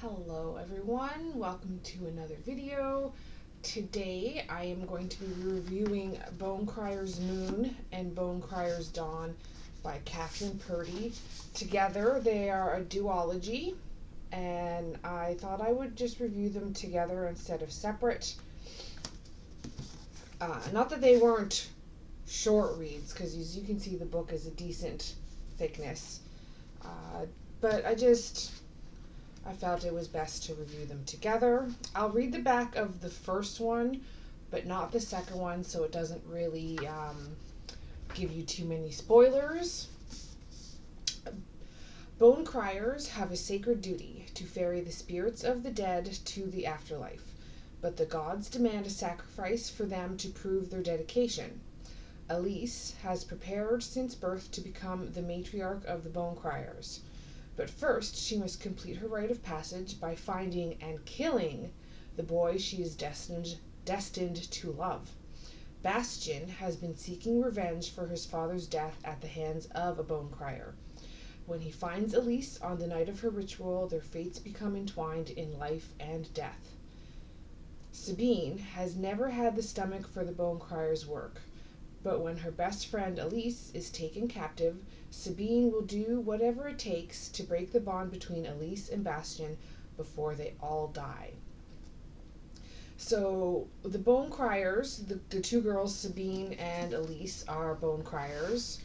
Hello everyone, welcome to another video. Today I am going to be reviewing Bone Criers Moon and Bone Criers Dawn by Catherine Purdy. Together they are a duology, and I thought I would just review them together instead of separate. Not that they weren't short reads, because as you can see the book is a decent thickness, but I felt it was best to review them together. I'll read the back of the first one, but not the second one, so it doesn't really give you too many spoilers. Bone Criers have a sacred duty to ferry the spirits of the dead to the afterlife, but the gods demand a sacrifice for them to prove their dedication. Elise has prepared since birth to become the matriarch of the Bone Criers. But first, she must complete her rite of passage by finding and killing the boy she is destined to love. Bastian has been seeking revenge for his father's death at the hands of a Bone Crier. When he finds Elise on the night of her ritual, their fates become entwined in life and death. Sabine has never had the stomach for the Bone Crier's work, but when her best friend Elise is taken captive, Sabine will do whatever it takes to break the bond between Elise and Bastian before they all die. So the Bone Criers, the two girls, Sabine and Elise, are Bone Criers.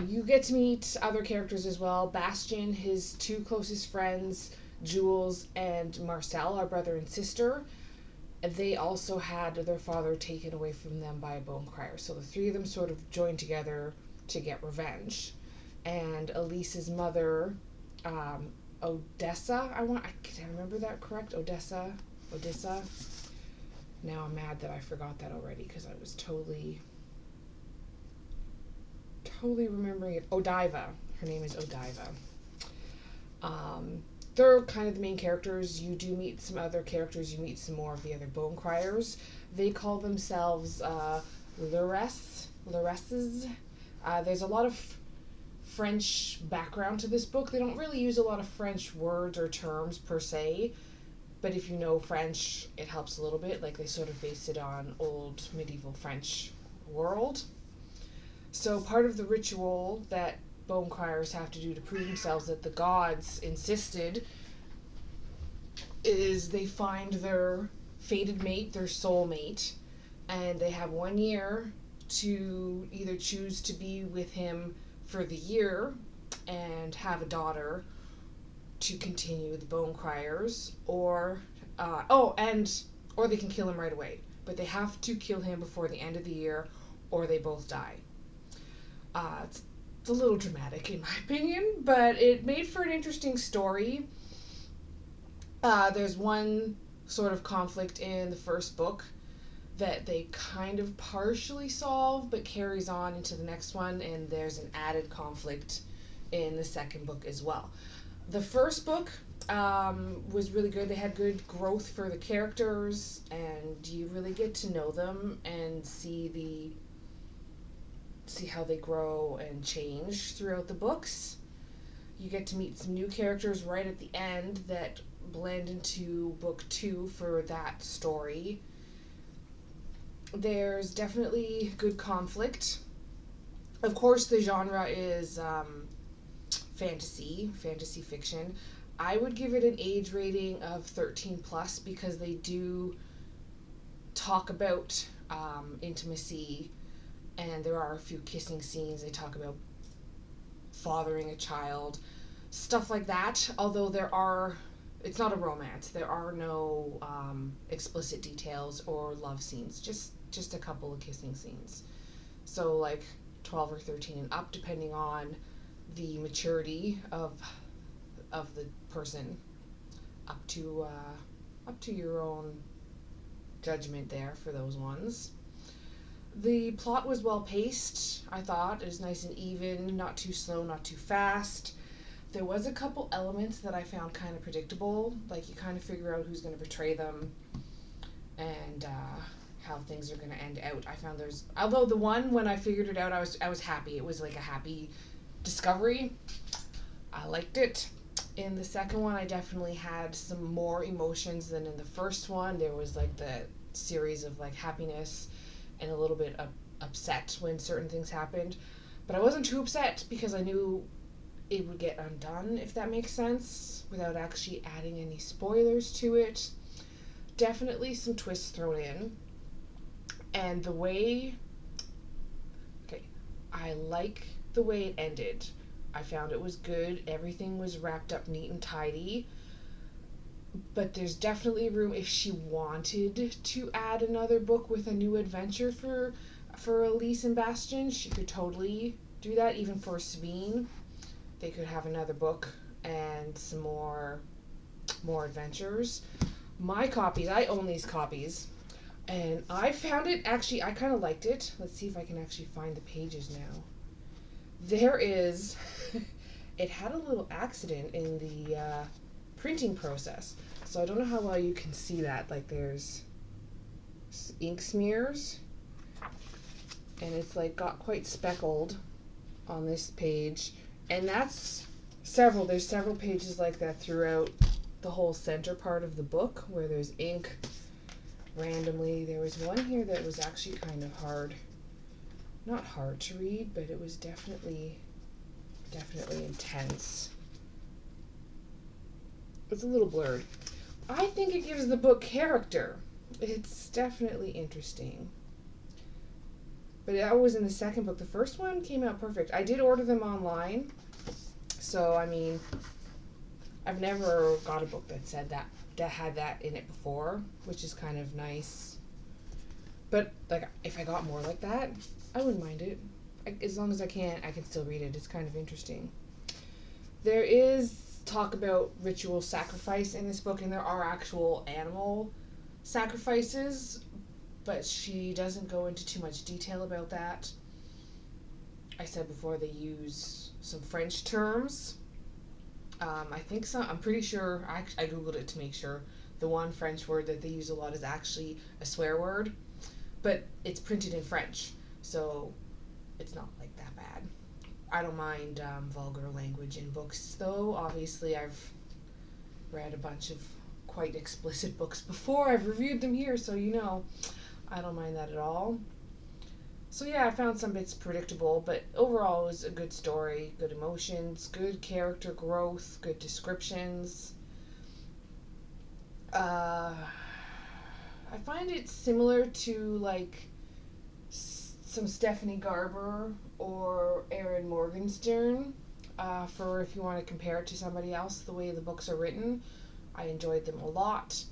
You get to meet other characters as well. Bastian, his two closest friends, Jules and Marcel, are brother and sister. They also had their father taken away from them by a Bone Crier. So the three of them sort of joined together to get revenge. And Elise's mother, Odessa, can I remember that correct? Odessa. Now I'm mad that I forgot that already because I was totally remembering it. Odiva. Her name is Odiva. They're kind of the main characters. You do meet some other characters. You meet some more of the other Bone Criers. They call themselves Lauresses. There's a lot of French background to this book. They don't really use a lot of French words or terms per se, but if you know French, it helps a little bit. Like they sort of base it on old medieval French world. So part of the ritual that Bone Criers have to do to prove themselves that the gods insisted is they find their fated mate, their soul mate, and they have 1 year to either choose to be with him for the year and have a daughter to continue the Bone Criers, or they can kill him right away. But they have to kill him before the end of the year, or they both die. It's a little dramatic in my opinion, but it made for an interesting story. There's one sort of conflict in the first book that they kind of partially solve, but carries on into the next one, and there's an added conflict in the second book as well. The first book was really good. They had good growth for the characters, and you really get to know them and see how they grow and change throughout the books. You get to meet some new characters right at the end that blend into book 2 for that story. There's definitely good conflict. Of course, the genre is fantasy fiction. I would give it an age rating of 13 plus because they do talk about intimacy, and there are a few kissing scenes. They talk about fathering a child, stuff like that. Although it's not a romance. There are no explicit details or love scenes. Just a couple of kissing scenes. So like 12 or 13 and up, depending on the maturity of the person. Up to your own judgment there for those ones. The plot was well paced, I thought. It was nice and even, not too slow, not too fast. There was a couple elements that I found kind of predictable, like you kind of figure out who's going to betray them and how things are going to end out. I found although the one, when I figured it out, I was happy. It was like a happy discovery. I liked it. In the second one, I definitely had some more emotions than in the first one. There was like the series of like happiness and a little bit of upset when certain things happened. But I wasn't too upset because I knew it would get undone, if that makes sense, without actually adding any spoilers to it. Definitely some twists thrown in. And the way. Okay, I like the way it ended. I found it was good. Everything was wrapped up neat and tidy. But there's definitely room if she wanted to add another book with a new adventure for Elise and Bastian. She could totally do that. Even for Sabine, they could have another book and some more adventures. My copies, I own these copies, and I found it actually. I kind of liked it. Let's see if I can actually find the pages now. There is. It had a little accident in the printing process, so I don't know how well you can see that. Like there's ink smears, and it's like got quite speckled on this page, and that's several. There's several pages like that throughout the whole center part of the book where there's ink randomly. There was one here that was actually kind of hard. Not hard to read, but it was definitely intense. It's a little blurred. I think it gives the book character. It's definitely interesting. But that was in the second book. The first one came out perfect. I did order them online. So, I mean, I've never got a book that said that had that in it before, which is kind of nice. But, like, if I got more like that, I wouldn't mind it. As long as I can still read it. It's kind of interesting. There is talk about ritual sacrifice in this book, and there are actual animal sacrifices, but she doesn't go into too much detail about that. I said before they use some French terms. I'm pretty sure, I googled it to make sure, the one French word that they use a lot is actually a swear word, but it's printed in French, so it's not like that bad. I don't mind vulgar language in books, though. Obviously, I've read a bunch of quite explicit books before. I've reviewed them here, so you know, I don't mind that at all. So yeah, I found some bits predictable, but overall it was a good story, good emotions, good character growth, good descriptions. I find it similar to like some Stephanie Garber or Erin Morgenstern, for if you want to compare it to somebody else, the way the books are written. I enjoyed them a lot.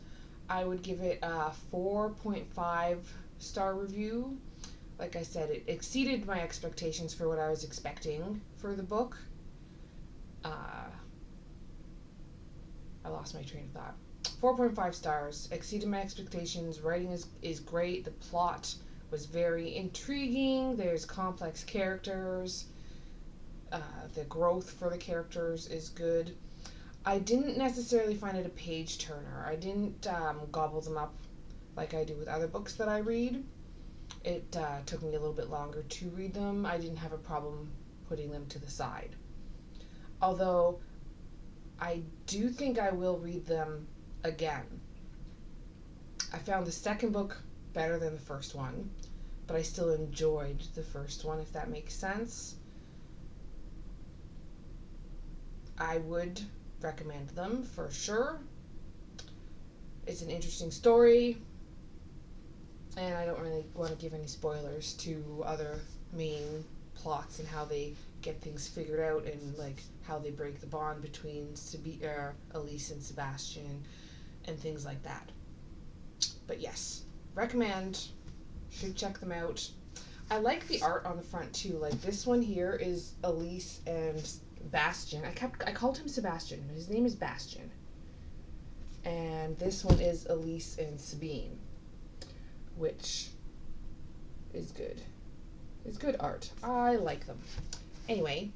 I would give it a 4.5 star review. Like I said, it exceeded my expectations for what I was expecting for the book. I lost my train of thought. 4.5 stars, exceeded my expectations. Writing is great. The plot was very intriguing. There's complex characters. The growth for the characters is good. I didn't necessarily find it a page turner. I didn't gobble them up like I do with other books that I read. It took me a little bit longer to read them. I didn't have a problem putting them to the side. Although I do think I will read them again. I found the second book better than the first one, but I still enjoyed the first one, if that makes sense. I would recommend them for sure. It's an interesting story, and I don't really want to give any spoilers to other main plots and how they get things figured out and like how they break the bond between Elise and Sebastian and things like that. But yes, recommend. Should check them out. I like the art on the front too. Like this one here is Elise and Bastian. I called him Sebastian, but his name is Bastian. And this one is Elise and Sabine, which is good. It's good art. I like them. Anyway,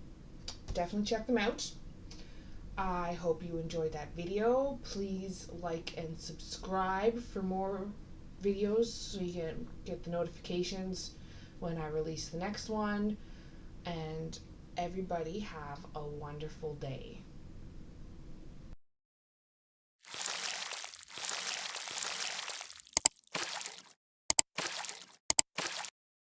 definitely check them out. I hope you enjoyed that video. Please like and subscribe for more videos so you can get the notifications when I release the next one. And everybody have a wonderful day.